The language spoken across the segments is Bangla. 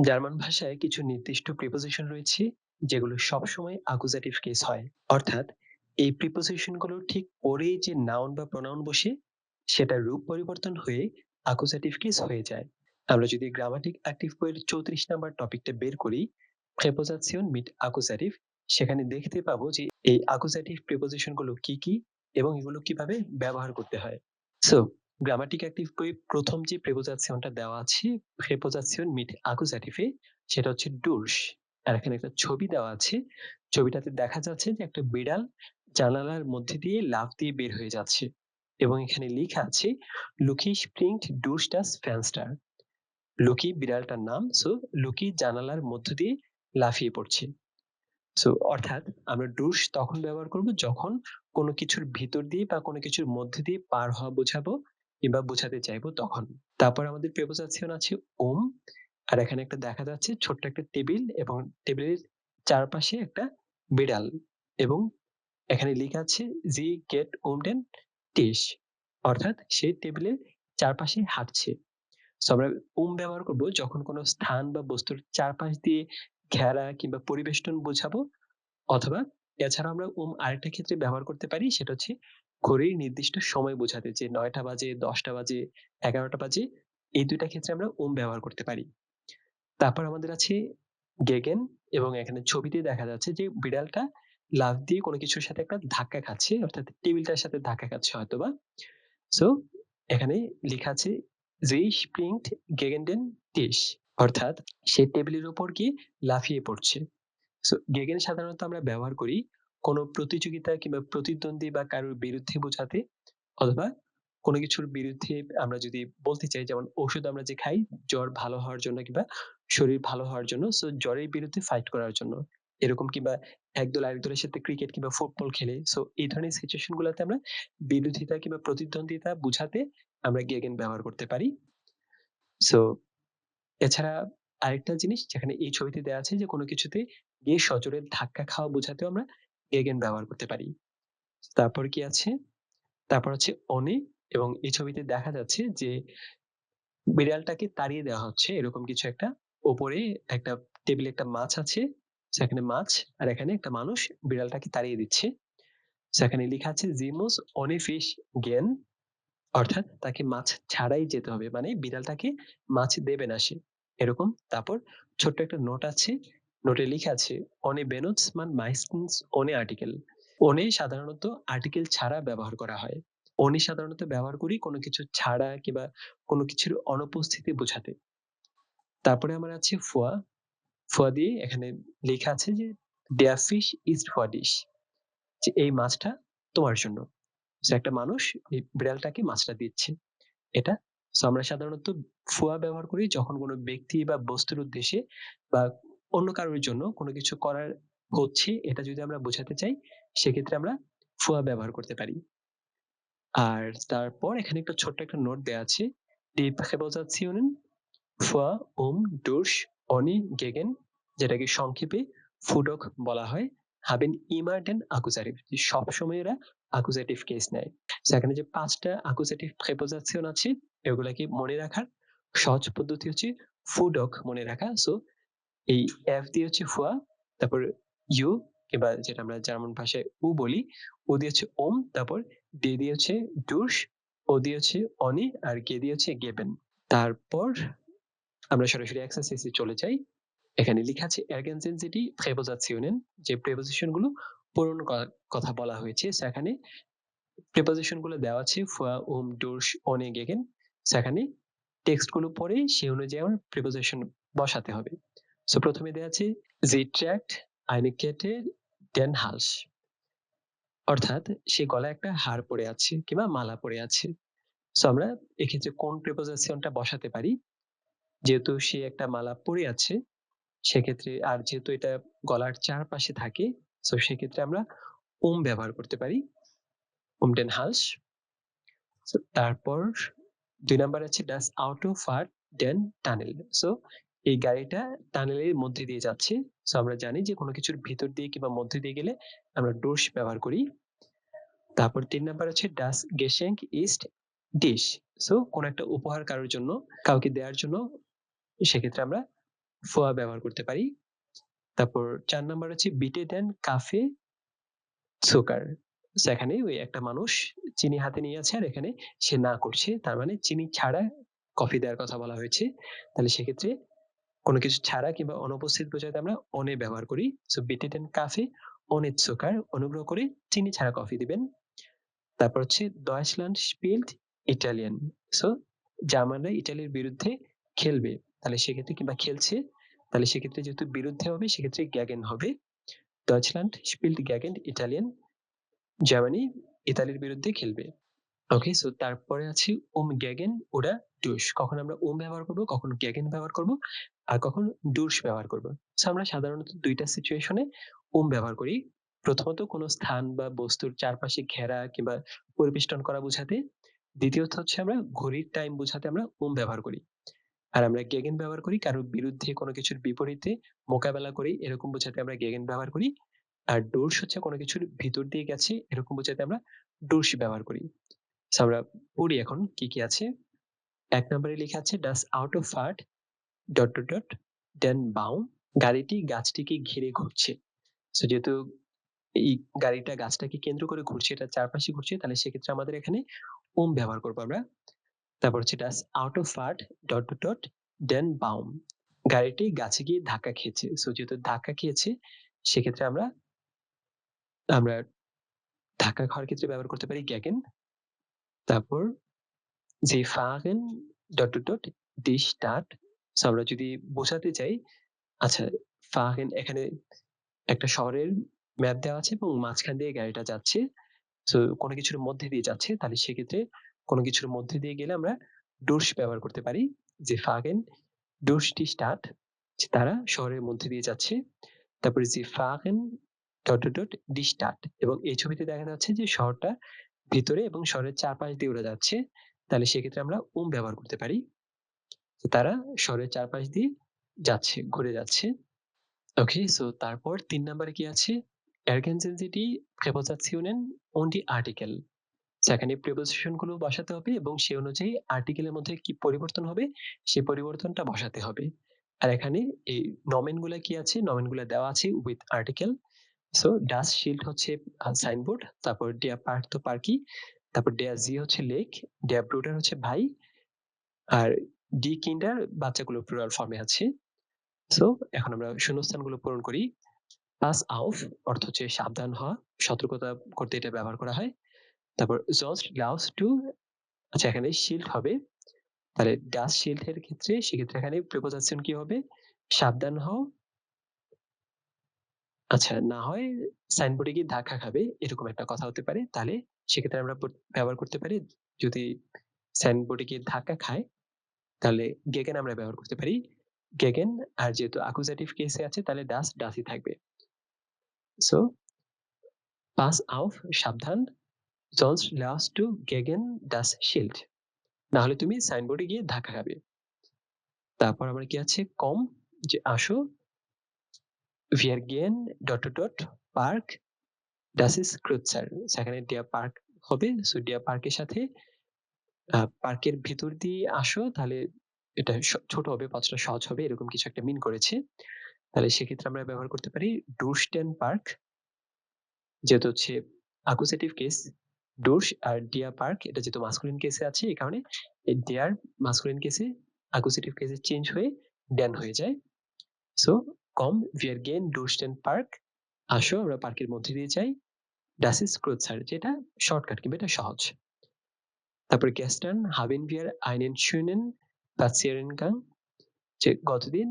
জার্মান ভাষায় কিছু নির্দিষ্ট প্রিপোজিশন রয়েছে যেগুলো সবসময় অ্যাকুজেটিভ কেস হয়। অর্থাৎ এই প্রিপোজিশন গুলো ঠিক পরেই যে নাউন বা প্রোনাউন বসে সেটার রূপ পরিবর্তন হয়ে অ্যাকুজেটিভ কেস হয়ে যায়। আমরা যদি গ্রামাটিক অ্যাক্টিভ বইয়ের 34 নাম্বার টপিকটা বের করি, প্রেপোজিশন মিট অ্যাকুজেটিভ, সেখানে দেখতে পাবো যে এই অ্যাকুজেটিভ প্রিপোজিশন গুলো কি কি এবং এগুলো কিভাবে ব্যবহার করতে হয়। সো গ্রামাটিক অ্যাক্টিভ বইয়ে প্রথম যে প্রেপোজিশনটা দেওয়া আছে, প্রেপোজিশন মিট অ্যাকুজেটিভে, সেটা হচ্ছে ডুরস। আর এখানে একটা ছবি দেওয়া আছে। ছবিটাতে দেখা যাচ্ছে যে একটা বিড়াল জানালার মধ্যে দিয়ে লাফ দিয়ে বের হয়ে যাচ্ছে এবং এখানে লেখা আছে লুকি স্প্রিংট ডুরস ডাস ফ্যানস্টার। লুকি বিড়ালটার নাম। সো লুকি জানালার মধ্য দিয়ে লাফিয়ে পড়ছে। সো অর্থাৎ আমরা ডুস তখন ব্যবহার করব যখন কোনো কিছুর ভিতর দিয়ে বা কোনো কিছুর মধ্যে দিয়ে পার হওয়া বোঝাবো কিংবা বোঝাতে চাইবো তখন। তারপর আমাদের প্রেপোজিশন আছে ওম। আর এখানে একটা দেখা যাচ্ছে ছোট্ট একটা টেবিল এবং টেবিলের চারপাশে একটা বিড়াল এবং এখানে লেখা আছে জি গেট ওমডেন টিস, অর্থাৎ সে টেবিলের চারপাশে হাঁটছে। সো আমরা ব্যবহার করব যখন কোনো স্থান বা বস্তুর চারপাশ দিয়ে ঘেরা কিংবা পরিবেষ্টন বোঝাবো, অথবা এছাড়া আমরা আরেকটা ক্ষেত্রে ব্যবহার করতে পারি, সেটা হচ্ছে ঘড়ির নির্দিষ্ট সময় বোঝাতে, যে ৯টা বাজে, ১০টা বাজে, ১১টা বাজে, এই ২ টা ক্ষেত্রে আমরা ব্যবহার করতে পারি। তারপর আমাদের আছে গেগেন এবং এখানে ছবিতে দেখা যাচ্ছে যে বিড়ালটা লাফ দিয়ে কোনো কিছুর সাথে একটা ধাক্কা খাচ্ছে, অর্থাৎ টেবিলটার সাথে ধাক্কা খাচ্ছে হয়তোবা। সো এখানে লেখা আছে "Sie springt gegen den Tisch", অর্থাৎ সে টেবিলের উপর গিয়ে লাফিয়ে পড়ছে। সো গেগেন সাধারণত আমরা ব্যবহার করি কোনো প্রতিযোগিতা কিংবা প্রতিদ্বন্দ্বী বা কারোর বিরুদ্ধে বোঝাতে, অথবা কোনো কিছুর বিরুদ্ধে আমরা যদি বলতে চাই, যেমন ওষুধ আমরা যে খাই জ্বর ভালো হওয়ার জন্য কিংবা শরীর ভালো হওয়ার জন্য, সো জ্বরের বিরুদ্ধে ফাইট করার জন্য এরকম, কিংবা একদল আরেক দলের সাথে ক্রিকেট কিংবা ফুটবল খেলে, সো এই ধরনের সিচুয়েশন গুলোতে আমরা বিরোধিতা কিংবা প্রতিদ্বন্দ্বিতা বুঝাতে আমরা গেগেন ব্যবহার করতে পারি। সো এছাড়া আরেকটা জিনিস যেখানে এই ছবিতে দেওয়া আছে যে কোনো কিছুতে গিয়ে সজোরে ধাক্কা খাওয়া বোঝাতেও আমরা গেগেন ব্যবহার করতে পারি। তারপর কি আছে? তারপর হচ্ছে অনে, এবং এই ছবিতে দেখা যাচ্ছে যে বিড়ালটাকে তাড়িয়ে দেওয়া হচ্ছে এরকম কিছু একটা। ওপরে একটা টেবিলে একটা মাছ আছে। সেখানে মাছ, আর এখানে একটা মানুষ বিড়ালটাকে তাড়িয়ে দিচ্ছে। সেখানে লেখা আছে জিমোস অনে ফিশ গেন, অর্থাৎ তাকে মাছ ছাড়াই যেতে হবে। মানে বিড়ালটাকে মাছ দেবে না সে। এরকম। তারপর ছোট্ট একটা নোট আছে। নোটে লিখা আছে "অনে বেনুটzt man meistens ohne Artikel", অনে সাধারণত আর্টিকেল ছাড়া ব্যবহার করা হয়। অনে সাধারণত ব্যবহার করি কোনো কিছু ছাড়া কিংবা কোনো কিছুর অনুপস্থিতি বোঝাতে। তারপরে আমার আছে ফোয়া। ফোয়া দিয়ে এখানে লেখা আছে যে "Der Fisch ist für dich", যে এই মাছটা তোমার জন্য। সো একটা মানুষ এই বিড়ালটাকে মাছটা দিচ্ছে। এটা। সো আমরা সাধারণত ফুয়া ব্যবহার করি যখন কোনো ব্যক্তি বা বস্তুর উদ্দেশ্যে বা অন্য কারোর জন্য কোনো কিছু করার হচ্ছে এটা যদি আমরা বোঝাতে চাই, সেক্ষেত্রে আমরা ফুয়া ব্যবহার করতে পারি। আর তারপর এখানে একটা ছোট্ট একটা নোট দেয়া আছে। Die Präpositionen für durch, ohne, gegen, যেটাকে সংক্ষেপে ফুডক বলা হয়, haben immer den Akkusativ, যে সবসময় এরা অ্যাকুজেটিভ কেস নেয়। সো এখানে যে ৫ টা অ্যাকুজেটিভ প্রিপোজিশন আছে এগুলাকে মনে রাখার সহজ পদ্ধতি হচ্ছে ফুডক মনে রাখা। সো এই এফ দিয়ে হচ্ছে ফুয়া, তারপর ইউ, কিংবা যেটা আমরা জার্মান ভাষায় বলি, ও দিয়ে হচ্ছে তারপর ডে দিয়ে হচ্ছে ডুস, ও দিয়ে হচ্ছে অনি, আর গে দিয়ে হচ্ছে গেবেন। তারপর আমরা সরাসরি এক্সারসাইজে চলে যাই। এখানে লেখা আছে ergänzen Sie die Präpositionen, যে প্রিপোজিশন গুলো পূরণ করার কথা বলা হয়েছে। সো এখানে প্রিপোজিশন গুলো দেওয়া আছে für, durch, ohne, gegen। So এখানে টেক্সট গুলো পড়ে সে অনুযায়ী আমার প্রিপোজিশন বসাতে হবে। সো প্রথমে দেওয়া আছে Sie trägt eine Kette den Hals, অর্থাৎ সে গলায় একটা হার পরে আছে কিংবা মালা পরে আছে। সো আমরা এক্ষেত্রে কোন প্রিপোজিশনটা বসাতে পারি? যেহেতু সে একটা মালা পরে আছে সেক্ষেত্রে, আর যেহেতু এটা গলার চারপাশে থাকে, সো সেক্ষেত্রে আমরা ব্যবহার করতে পারি। den Hals। সো তারপর ২ নাম্বার আছে das Auto fährt den Tunnel। So এই গাড়িটা টানেলের মধ্যে দিয়ে যাচ্ছে। সো আমরা জানি যে কোনো কিছুর ভিতর দিয়ে কিংবা মধ্যে দিয়ে গেলে আমরা durch ব্যবহার করি। তারপর ৩ নাম্বার আছে das Geschenk ist dich। So কোনো একটা উপহার কারোর জন্য, কাউকে দেওয়ার জন্য, সেক্ষেত্রে আমরা ফোয়া ব্যবহার করতে পারি। তারপর ৪ নাম্বার হচ্ছে বিটে দেন কাফে সুকার। সো এখানে ওই একটা মানুষ চিনি হাতে নিয়ে আছে আর এখানে সে না করছে। তার মানে চিনি ছাড়া কফি দেওয়ার কথা বলা হয়েছে। তাহলে সেক্ষেত্রে কোনো কিছু ছাড়া কিংবা অনুপস্থিত বোঝাতে আমরা অনে ব্যবহার করি। সো বিটে দেন কাফে ohne Zucker, অনুগ্রহ করে চিনি ছাড়া কফি দিবেন। তারপর হচ্ছে Deutschland spielt Italien. সো জার্মানরা ইতালির বিরুদ্ধে খেলবে। তাহলে সেক্ষেত্রে কিংবা খেলছে। তাহলে সেক্ষেত্রে যেহেতু বিরুদ্ধে হবে সেক্ষেত্রে গেগেন হবে। Deutschland spielt gegen Italien. Germany ইতালির বিরুদ্ধে খেলবে। ওকে, সো তারপরে আছে গেগেন ওরা ডুশ। কখন আমরা ব্যবহার করব, কখন গেগেন ব্যবহার করব, আর কখন ডুশ ব্যবহার করব। সো আমরা সাধারণত ২ টা সিচুয়েশনে ব্যবহার করি। প্রথমত কোনো স্থান বা বস্তুর চারপাশে ঘেরা কিংবা পরিবেষ্টন করা বোঝাতে। দ্বিতীয়ত হচ্ছে আমরা ঘড়ির টাইম বোঝাতে আমরা ব্যবহার করি। আর আমরা গেগেন ব্যবহার করি কারোর বিরুদ্ধে কোনো কিছুর বিপরীতে মোকাবেলা করি এরকম বোঝাতে আমরা গেগেন ব্যবহার করি। আর ডোর্স হচ্ছে কোনো কিছুর ভিতর দিয়ে গেছে এরকম বোঝাতে আমরা ডোর্স ব্যবহার করি। সো আমরা পড়ি এখন কি কি আছে। ১ নম্বরে লেখা আছে ডাস আউট অফ ফার্ট ডট ডট ডট ডেন বাউম। গাড়িটি গাছটিকে ঘিরে ঘুরছে। সো যেহেতু এই গাড়িটা গাছটাকে কেন্দ্র করে ঘুরছে, এটা চারপাশে ঘুরছে, তাহলে সেক্ষেত্রে আমাদের এখানে ব্যবহার করবো আমরা। তারপর হচ্ছে ডাস আউট অফ ফার্ট ডট ডট ডট ডেন বাউম। গাড়িটি গাছে গিয়ে ধাক্কা খেয়েছে। সো যেহেতু ধাক্কা খেয়েছে সেক্ষেত্রে আমরা আমরা ধাক্কা খাওয়ার ক্ষেত্রে ব্যবহার করতে পারি গেগেন। তারপর যে ফাগেন ডট ডট ডট দি স্টার্ট। সো আমরা যদি বোঝাতে চাই, আচ্ছা ফাগেন এখানে একটা শহরের ম্যাপ দেওয়া আছে এবং মাঝখান দিয়ে গাড়িটা যাচ্ছে। সো কোনো কিছুর মধ্যে দিয়ে যাচ্ছে, তাহলে সেক্ষেত্রে কোনো কিছুর মধ্যে দিয়ে গেলে আমরা ডুশ ব্যবহার করতে পারি। যে ফাগেন ডুশ দি স্টার্ট, তারা শহরের মধ্যে দিয়ে যাচ্ছে। তারপরে যে ফাগেন ডট ডট ডট দি স্টার্ট, এবং এই ছবিতে দেখা যাচ্ছে যে শহরটা ভিতরে এবং শহরের চারপাশ দিয়ে উড়ে যাচ্ছে। তাহলে সেক্ষেত্রে আমরা ব্যবহার করতে পারি। তারা শহরের চারপাশ দিয়ে যাচ্ছে, ঘুরে যাচ্ছে। ওকে, সো তারপর ৩ নম্বরে কি আছে? Ergänzen Sie die Präpositionen und die Artikel. সেখানে প্রিপোজিশন গুলো বসাতে হবে এবং সে অনুযায়ী আর্টিকেলের মধ্যে কি পরিবর্তন হবে সেই পরিবর্তনটা বসাতে হবে। আর এখানে এই নমেন গুলা কি আছে? নমেন গুলা দেওয়া আছে with article. So does shield হচ্ছে সাইনবোর্ড, তারপর ডিয়ার পার্ক তো পার্কি, তারপর ডেয়ার জি হচ্ছে লেক, ডেয়ার ব্রুডার হচ্ছে ভাই, আর ডি কিন্ডার বাচ্চাগুলো প্লুরাল ফর্মে আছে। সো এখন আমরা শূন্যস্থানগুলো পূরণ করি। পাস আউফ অর্থ হচ্ছে সাবধান হওয়া, সতর্কতা করতে এটা ব্যবহার করা হয়। তারপর জস্ট লাউস টু, আচ্ছা এখানে শিল্ড হবে, তাহলে ডাস শিল্ড এর ক্ষেত্রে সেক্ষেত্রে এখানে প্রিপোজিশন কি হবে? সাবধান হও। আচ্ছা না হয় সাইনবোর্ডে গিয়ে ধাক্কা খাবে এরকম একটা কথা হতে পারে। তাহলে সেক্ষেত্রে আমরা ব্যবহার করতে পারি, যদি সাইনবোর্ডে গিয়ে ধাক্কা খায় তাহলে গেগেন আমরা ব্যবহার করতে পারি গেগেন। আর যেহেতু অ্যাকুজেটিভ কেসে আছে তাহলে ডাসই থাকবে। সো পাস আউফ সাবধান, sonst läufst du gegen das Schild. না হলে তুমি সাইনবোর্ডে গিয়ে ধাক্কা খাবে। তারপর আবার কি আছে? কম, যে আসো। Wir gehen dot dot dot park, das ist größer. সেখানে ডিয়ার পার্ক হবে। সো ডিয়ার পার্কের সাথে পার্কের ভেতর দিয়ে আসো, তাহলে এটা ছোট হবে, পাঁচটা সহজ হবে, এরকম কিছু একটা মিন করেছে। তাহলে সেক্ষেত্রে আমরা ব্যবহার করতে পারি ডুরস্টেন পার্ক, যেহেতু হচ্ছে অ্যাকুজেটিভ কেস। ডুশ আর ডিয়ার পার্ক এটা যেহেতু মাস্কুলিন কেসে আছে এই কারণে এই ডিয়ার মাস্কুলিন কেসে অ্যাকুজেটিভ কেসে চেঞ্জ হয়ে ড্যান হয়ে যায়। সো কম wir gehen durch den Park, আসো আমরা পার্কের মধ্যে দিয়ে যাই। Das ist kürzer, যেটা শর্টকাট কিংবা এটা সহজ। তারপর gestern haben wir einen schönen Spaziergang, যে গতদিন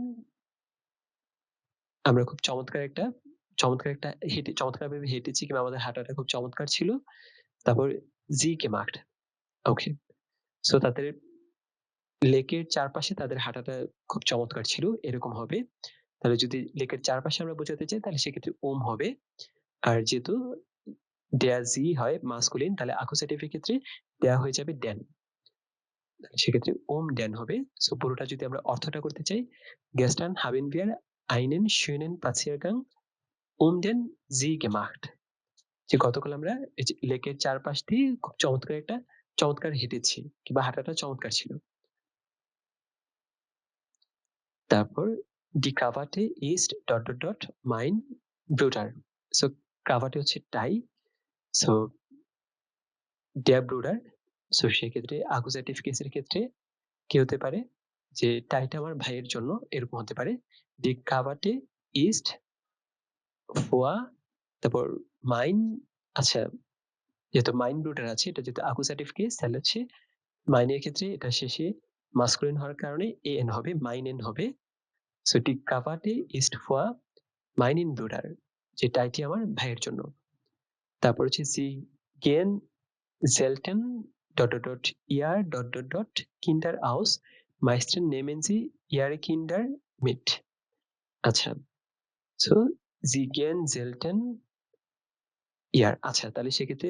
আমরা খুব চমৎকারভাবে হেঁটেছি কিংবা আমাদের হাঁটাটা খুব চমৎকার ছিল। তারপর sie gemacht. ওকে, সো তাদের লেকের চারপাশে তাদের হাঁটাটা খুব চমৎকার ছিল এরকম হবে। তাহলে যদি লেকের চারপাশে আমরা বোঝাতে চাই তাহলে সেক্ষেত্রে হবে। আর যেহেতু der sie হয় মাস্কুলিন, তাহলে অ্যাকুজেটিভ এর ক্ষেত্রে der হয়ে যাবে den, সেক্ষেত্রে den হবে। সো পুরোটা যদি আমরা অর্থটা করতে চাই, gestern haben wir einen schönen Spaziergang um den See gemacht. যে গতকাল আমরা এই যে লেকের চারপাশ দিয়ে খুব চমৎকার হেঁটেছি কিংবা হাঁটাটা চমৎকার ছিল। তারপর Die Krawatte ist ... mein Bruder. So Krawatte হচ্ছে tie. So der Bruder। So সেক্ষেত্রে অ্যাকুজেটিভ কেসের ক্ষেত্রে কি হতে পারে যে টাইটা আমার ভাইয়ের জন্য এরকম হতে পারে। Die Krawatte ist für তারপর মাইন। আচ্ছা, যেহেতু মাইন ব্রুডার আছে এটা যেহেতু অ্যাকুজেটিভ কেস তাহলে হচ্ছে মাইনের ক্ষেত্রে এটা শেষে মাস্কুলিন হওয়ার কারণে এন হবে, মাইনেন হবে। So die Krawatte ist für meinen Bruder, যে টাইটি আমার ভাইয়ের জন্য। তারপর হচ্ছে sie gehen selten ... Kinder aus, meistens nehmen sie ihre Kinder mit। আচ্ছা, সো sie gehen selten আচ্ছা, তাহলে সেক্ষেত্রে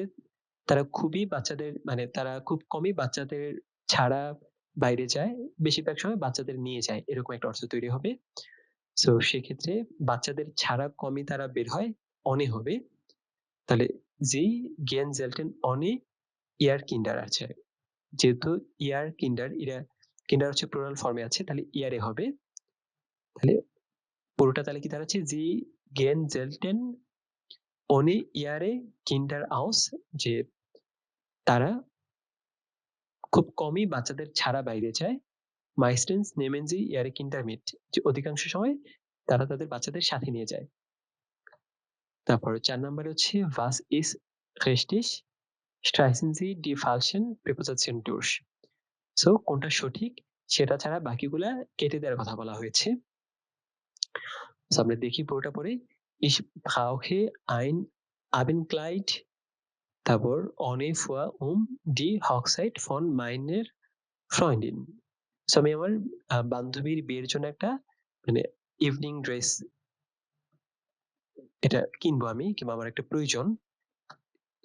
তারা খুবই বাচ্চাদের মানে তারা খুব কমই বাচ্চাদের ছাড়া বাইরে যায়, বেশিরভাগ সময় বাচ্চাদের নিয়ে যায়, এরকম একটা অর্থ তৈরি হবে। সো সেক্ষেত্রে বাচ্চাদের ছাড়া কমই তারা বের হয়, অনে হবে। তাহলে জি গেন জেলটেন অনে ইয়ার কিন্ডার আছে, যেহেতু ইয়ার কিন্ডার এরা কিন্ডার হচ্ছে প্লুরাল ফর্মে আছে তাহলে ইয়ারে হবে। তাহলে পুরোটা তাহলে কি দাঁড়াচ্ছে জি গেন জেলটেন অনে ইয়ারে কিন্ডার আউস, যে তারা খুব কমই বাচ্চাদের ছাড়া বাইরে যায়। মাইস্টেন্স নেমেন জি ইয়ারে কিন্ডার মিট, যে অধিকাংশ সময় তারা তাদের বাচ্চাদের সাথে নিয়ে যায়। তারপর 4 নম্বরে হচ্ছে was ist richtig, streichen Sie die falschen Präposition durch। So কোনটা সঠিক সেটা ছাড়া বাকিগুলা কেটে দেওয়ার কথা বলা হয়েছে। সো আমরা দেখি পুরোটা পড়ে। Ich brauche ein Abendkleid, তারপর ohne vor die Hochzeit von meiner Freundin। So আমি আমার বান্ধবীর বিয়ের জন্য একটা মানে ইভিনিং ড্রেস এটা কিনবো আমি, কিংবা আমার একটা প্রয়োজন।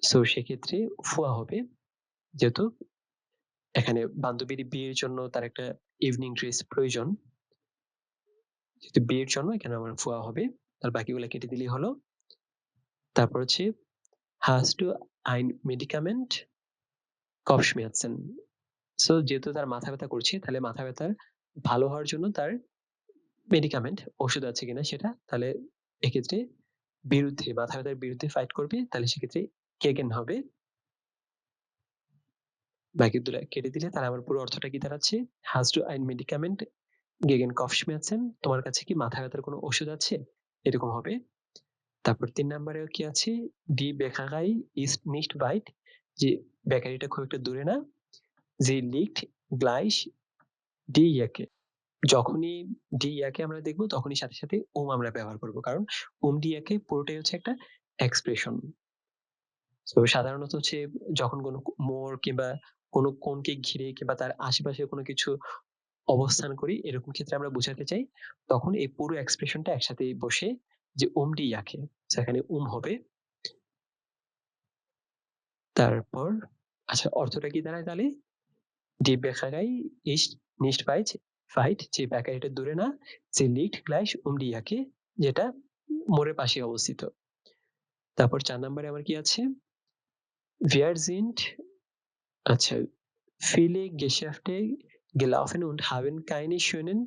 সো সেক্ষেত্রে ফুয়া হবে, যেহেতু এখানে বান্ধবীর বিয়ের জন্য তার একটা ইভিনিং ড্রেস প্রয়োজন, যেহেতু বিয়ের জন্য এখানে আমার ফুয়া হবে। তার বাকিগুলো কেটে দিলেই হলো। তারপর হচ্ছে hast du ein Medikament Kopfschmerzen। So যেহেতু তার মাথা ব্যথা করছে তাহলে মাথা ব্যথার ভালো হওয়ার জন্য তার মেডিকামেন্ট ওষুধ আছে কিনা সেটা, তাহলে এক্ষেত্রে বিরুদ্ধে মাথা ব্যথার বিরুদ্ধে ফাইট করবে, তাহলে সেক্ষেত্রে কেগেন হবে। বাকি দুটো কেটে দিলে তাহলে আমার পুরো অর্থটা কি দাঁড়াচ্ছে hast du ein Medikament gegen Kopfschmerzen, তোমার কাছে কি মাথা ব্যথার কোনো ওষুধ আছে, এরকম হবে। তারপর 3 নম্বরে কি আছে die Bäckerei ist nicht weit, যে বেকারিটা খুব একটা দূরে না। sie liegt gleich die Ecke। যখনই die Ecke আমরা দেখবো তখনই সাথে সাথে আমরা ব্যবহার করব, কারণ die Ecke পুরোটাই হচ্ছে একটা এক্সপ্রেশন। তো সাধারণত হচ্ছে যখন কোনো মোড় কিংবা কোনো কোণকে ঘিরে কিংবা তার আশেপাশে কোনো কিছু অবস্থান করি এরকম ক্ষেত্রে আমরা বোঝাতে চাই, তখন এই পুরো এক্সপ্রেশনটা একসাথে বসে যে ডি আঁকে, সেখানে হবে। তারপর আচ্ছা, অর্থটা কি দাঁড়ায় তাহলে die Bäckerei ist nicht weit, যে বেকারিটা দূরে না, যে liegt gleich die Ecke, যেটা মোড়ের পাশে অবস্থিত। তারপর 4 নম্বরে আবার কি আছে wir sind আচ্ছা viele Geschäfte gelaufen und haben keine schönen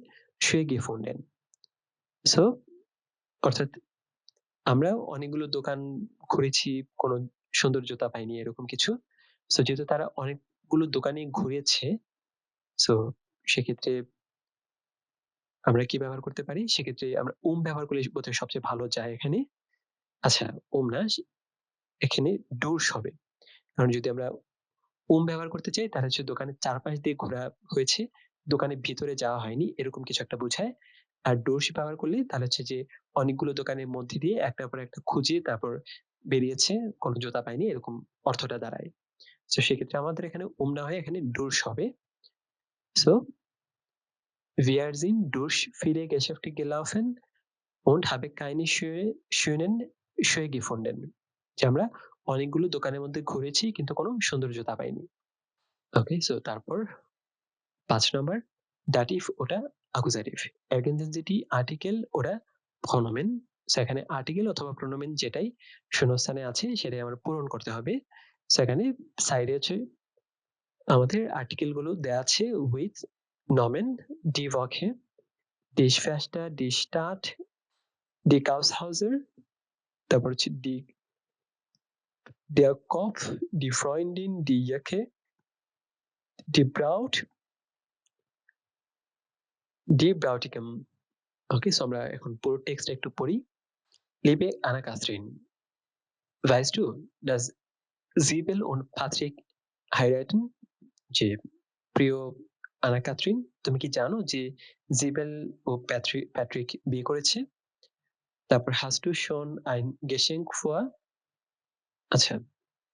Schuhe gefunden। So অর্থাৎ আমরা অনেকগুলো দোকান ঘুরেছি, কোনো সুন্দর জুতা পাইনি, এরকম কিছু। সো যেহেতু তারা অনেকগুলো দোকানে ঘুরেছে, সো সেক্ষেত্রে আমরা কি ব্যবহার করতে পারি, সেক্ষেত্রে আমরা ব্যবহার করলে বোধহয় সবচেয়ে ভালো যায় এখানে। আচ্ছা, না, এখানে ডোর্স হবে, কারণ যদি আমরা ব্যবহার করতে চাই তাহলে হচ্ছে দোকানের চারপাশ দিয়ে ঘোরা হয়েছে, দোকানের ভিতরে যাওয়া হয়নি, এরকম কিছু একটা বোঝায়। আর ডোর্স ব্যবহার করলে তাহলে হচ্ছে যে অনেকগুলো দোকানের মধ্যে দিয়ে একটার পর একটা খুঁজে তারপর বেরিয়েছে, কোনো জুতা পায়নি, এরকম অর্থটা দাঁড়ায়। তো সেক্ষেত্রে আমাদের এখানে না হয় এখানে ডোর্স হবে। So wir sind durch viele Geschäfte gelaufen und habe keine schönen Schuhe gefunden। যে আমরা অনেকগুলো দোকানের মধ্যে ঘুরেছি কিন্তু কোনো সুন্দর জুতা পাইনি। ওকে, সো তারপর 5 নাম্বার দাটিভ ওটা অ্যাকুজাটিভ, ergänzen Sie die Artikel oder Pronomen। সেখানে আর্টিকেল অথবা প্রোনোমেন যেটাই শূন্যস্থানে আছে সেটাই আমরা পূরণ করতে হবে। সেখানে সাইডে আছে আমাদের আর্টিকেল গুলো দেওয়া আছে with নমেন, die Woche, Die Schwester, die Stadt, die Kaufhauser, তারপর হচ্ছে der Kopf, die Freundin, die Jacke, die Braut, die Bräutigam. ওকে, সো আমরা এখন পুরো টেক্সটটা একটু পড়ি। Liebe Anna-Kathrin, weißt du, dass Sibyl und Patrick heiraten? যে প্রিয় আনা কাথরিন, তুমি কি জানো যে জিবেল ও প্যাট্রিক বিয়ে করেছে? তারপর hast du schon ein Geschenk vor? আচ্ছা,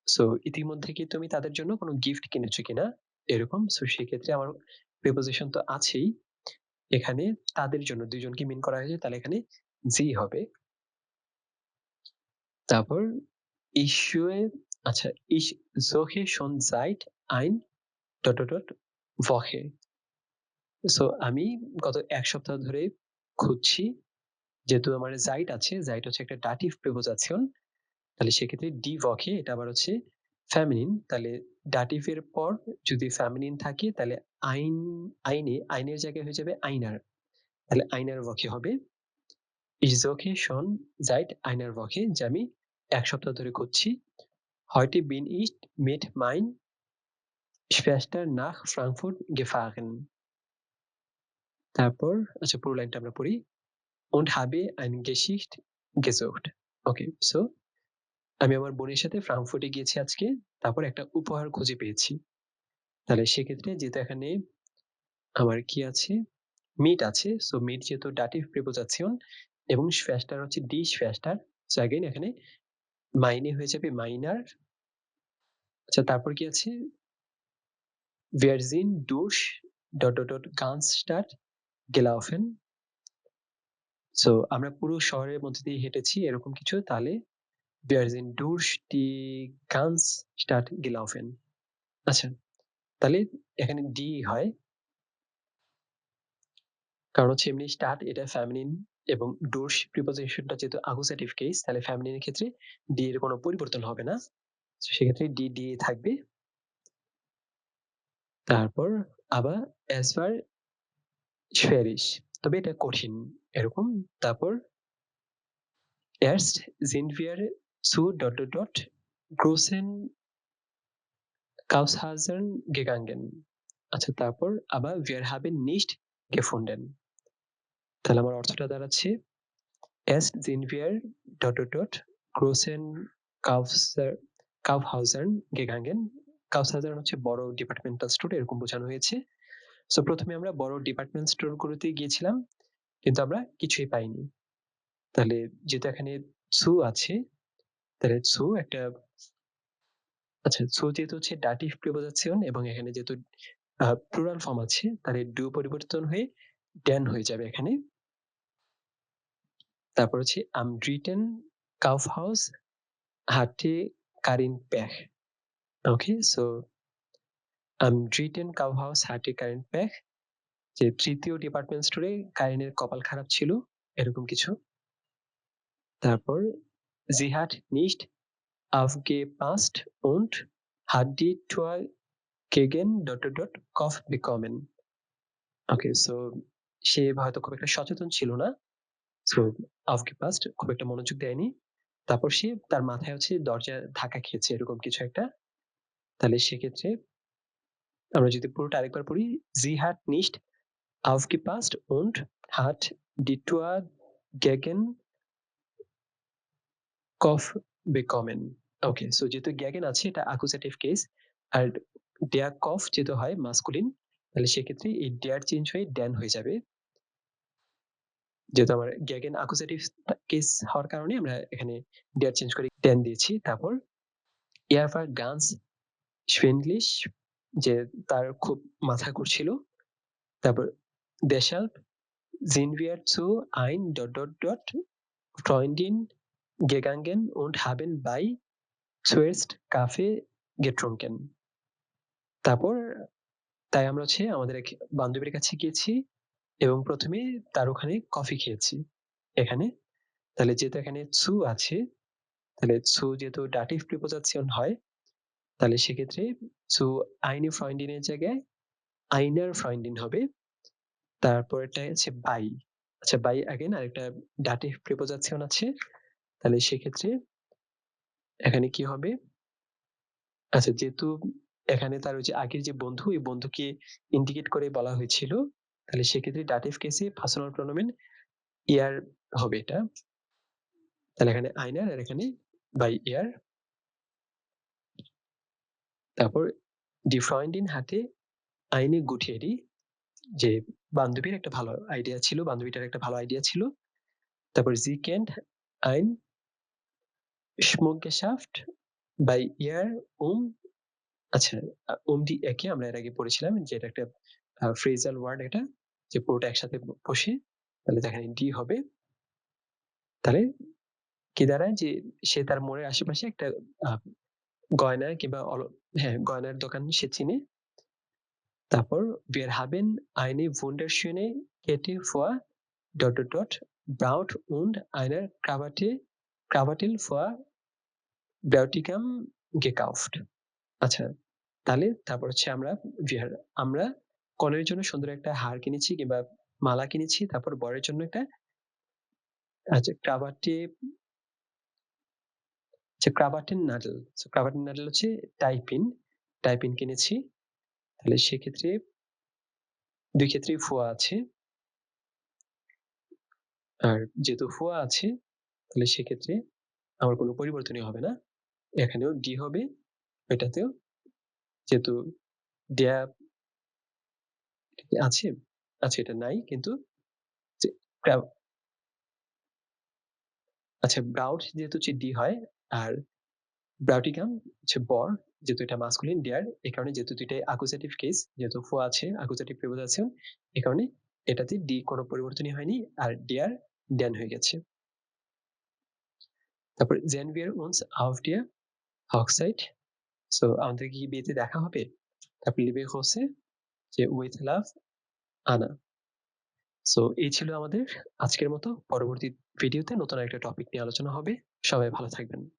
সো ইতিমধ্যে কি তুমি তাদের জন্য কোনো গিফট কিনেছো কিনা এরকম। সো সেক্ষেত্রে আমার প্রিপোজিশন তো আছেই, এখানে তাদের জন্য দুইজনকে মিন করা হয়েছে, তাহলে এখানে জি হবে। তারপর ইস্যুয়ে, আচ্ছা, ich suche schon seit ein ... Woche. So আমি গত ১ সপ্তাহ ধরে খুঁজছি। যেহেতু আমার জাইট আছে, জাইট হচ্ছে একটা ডাটিভ প্রিপোজিশন, তাহলে সেক্ষেত্রে ডি ভকে এটা আবার হচ্ছে ফেমিনিন, তাহলে ডাটিভের পর যদি ফেমিনিন থাকে তাহলে আইনের জায়গায় হয়ে যাবে আইনার, তাহলে আইনার ভকে হবে। Ich suche schon seit einer Woche, যে আমি ১ সপ্তাহ ধরে খুঁজছি। Heute bin ich mit meiner Schwester nach Frankfurt gefahren. তারপর আচ্ছা, পুরো লাইনটা আমরা পড়ি। Und habe eine Geschichte gesucht. ওকে, সো আমি আমার বোনের সাথে ফ্রাঙ্কফুর্টে গিয়েছি আজকে, তারপর একটা উপহার খুঁজে পেয়েছি। তাহলে সেক্ষেত্রে যেহেতু এখানে আমার কি আছে, মিট আছে, সো মিট যেহেতু ডাটিভ প্রিপোজিশন এবং শ্বেস্টার হচ্ছে ডি শ্বেস্টার, সো अगेन এখানে মাইনে হয়ে যাবে মাইনার। আচ্ছা, তারপর কি আছে, wir sind durch ... ganz Stadt gelaufen. So আমরা পুরো শহরের মধ্যে দিয়ে হেঁটেছি এরকম কিছু, তাহলে wir sind durch die ganze Stadt gelaufen. আচ্ছা, তাহলে এখানে ডি হয়, কারণ হচ্ছে এমনি স্টার্ট এটা ফেমিনিন এবং ডোর্স প্রিপোজিশনটা যেহেতু আকুজেটিভ কেস, তাহলে ফেমিনিনের ক্ষেত্রে ডি এর কোনো পরিবর্তন হবে না, সেক্ষেত্রে ডি ডি থাকবে। তারপর আবার এসবার schwierig, তবে এটা কঠিন এরকম। তারপর erst sind wir zu ... großen Kaufhäusern gegangen. আচ্ছা, তারপর আবার wir haben nicht gefunden, তাহলে আমার অর্থটা দাঁড়াচ্ছে erst sind wir ... großen Kaufhäusern gegangen. Kaufhäusern হচ্ছে বড় ডিপার্টমেন্টাল স্টোর এরকম বোঝানো হয়েছে। সো প্রথমে আমরা বড় ডিপার্টমেন্ট স্টোর গুলোতে গিয়েছিলাম, কিন্তু আমরা কিছুই পাইনি। তাহলে যেহেতু এখানে সু আছে, তাহলে সু একটা, আচ্ছা, সু যেহেতু হচ্ছে ডাটিভ প্রিপোজিশন এবং এখানে যেহেতু প্লুরাল ফর্ম আছে, তাহলে ডু পরিবর্তন হয়ে ড্যান হয়ে যাবে এখানে। তারপর হচ্ছে am dritten Kaufhaus hatte Karin Pech. Okay, so am dritten Kaufhaus hatte Karin Pech, যে তৃতীয় ডিপার্টমেন্ট স্টোরে কারিনের কপাল খারাপ ছিল এরকম কিছু। তারপর sie hat nicht aufgepasst und hat die Tour gegen ... Kopf bekommen. ওকে, সো সে হয়তো খুব একটা সচেতন ছিল না, সো aufgepasst খুব একটা মনোযোগ দেয়নি। তারপর সে তার মাথায় হচ্ছে দরজা ধাক্কা খেয়েছে এরকম কিছু একটা, তাহলে সেক্ষেত্রে আমরা যদি পুরোটা আরেকবার পড়ি, sie hat nicht aufgepasst und hat die Tour gegen Kopf bekommen. ওকে, সো যেহেতু গেগেন আছে এটা অ্যাকুজেটিভ কেস, আর der Kopf যেহেতু হয় মাস্কুলিন, তাহলে সেক্ষেত্রে এই der চেঞ্জ হয়ে ড্যান হয়ে যাবে। যেহেতু আমার গেগেন অ্যাকুজেটিভ কেস হওয়ার কারণে আমরা এখানে der চেঞ্জ করে ড্যান দিয়েছি। তারপর er war ganz schwindelig, যে তার খুব মাথা ঘুরছিল। তারপর deshalb sind wir zu ein ... Freundin gegangen und haben bei zuerst Kaffee getrunken. তারপর তাই আমরা হচ্ছে আমাদের এক বান্ধবীর কাছে গিয়েছি এবং প্রথমে তার ওখানে কফি খেয়েছি এখানে। তাহলে যেহেতু এখানে zu আছে, তাহলে zu যেহেতু ডাটিভ প্রিপোজিশন হয়, তাহলে সেক্ষেত্রে zu eine Freundin এর জায়গায় einer Freundin হবে। তারপর এটা হচ্ছে বাই, আচ্ছা, বাই অ্যাগেইন আরেকটা ডাটিভ প্রিপোজিশন আছে। তাহলে সেক্ষেত্রে এখানে কি হবে? আচ্ছা, যেহেতু এখানে তার ওই যে আগের যে বন্ধু, এই বন্ধুকে ইন্ডিকেট করে বলা হয়েছিল, তাহলে সেক্ষেত্রে ডাটিভ কেসে পার্সোনাল প্রোনাউন ইয়ার হবে এটা। তাহলে এখানে আইনার আর এখানে বাই ইয়ার। তারপর die Freundin hatte eine gute Idee, যে বান্ধবীর একটা ভালো আইডিয়া ছিল, বান্ধবীটার একটা ভালো আইডিয়া ছিল। তারপর sie kennt ein Schmuckgeschäft bei ihr আচ্ছা, die Ecke আমরা এর আগে পড়েছিলাম যে এটা একটা ফ্রেজাল ওয়ার্ড এটা, যে পুরোটা একসাথে বসে। তাহলে দেখেন ডি হবে। তাহলে কি দাঁড়ায় যে সে তার মোড়ের আশেপাশে একটা আ গয়না কিংবা হ্যাঁ, গয়নার দোকান সে চিনে। তারপর wir haben eine wunderschöne Kette vor braut und einer Krawatte vor Bräutigam gekauft. আচ্ছা, তাহলে তারপর হচ্ছে আমরা কনের জন্য সুন্দর একটা হার কিনেছি কিংবা মালা কিনেছি। তারপর বরের জন্য একটা আচ্ছা ক্রাভাটের নাডল। সো ক্রাভাটের নাডল হচ্ছে টাই পিন কিনেছি। তাহলে সেক্ষেত্রে ২ ক্ষেত্রেই ফুয়া আছে। আর যেহেতু ফুয়া আছে, তাহলে সেক্ষেত্রে আমার কোনো পরিবর্তনই হবে না। এখানেও ডি হবে, এটাতেও যেহেতু দেয়া আছে। আচ্ছা, এটা নাই কিন্তু যে ক্রা আচ্ছা, ব্রাউড যেহেতু হচ্ছে ডি হয়, আর ব্রাউটিগাম হচ্ছে বর, যেহেতু এটা মাস্কুলিন ডেয়ার, এই কারণে যেহেতু দুইটাই অ্যাকুজেটিভ কেস, যেহেতু ফুয়া আছে অ্যাকুজেটিভ প্রিপোজিশন, এই কারণে এটাতে ডি কোনো পরিবর্তনই হয়নি, আর ডেয়ার ড্যান হয়ে গেছে। তারপর জেন বিয়ার উনস আউফ ডিয়ার হকসাইড, সো আমাদের কি বিয়েতে দেখা হবে? তারপর লিবে হোসে যে উইথ লাভ আনা। সো এই ছিল আমাদের আজকের মতো। পরবর্তী ভিডিওতে নতুন একটা টপিক নিয়ে আলোচনা হবে। সবাই ভালো থাকবেন।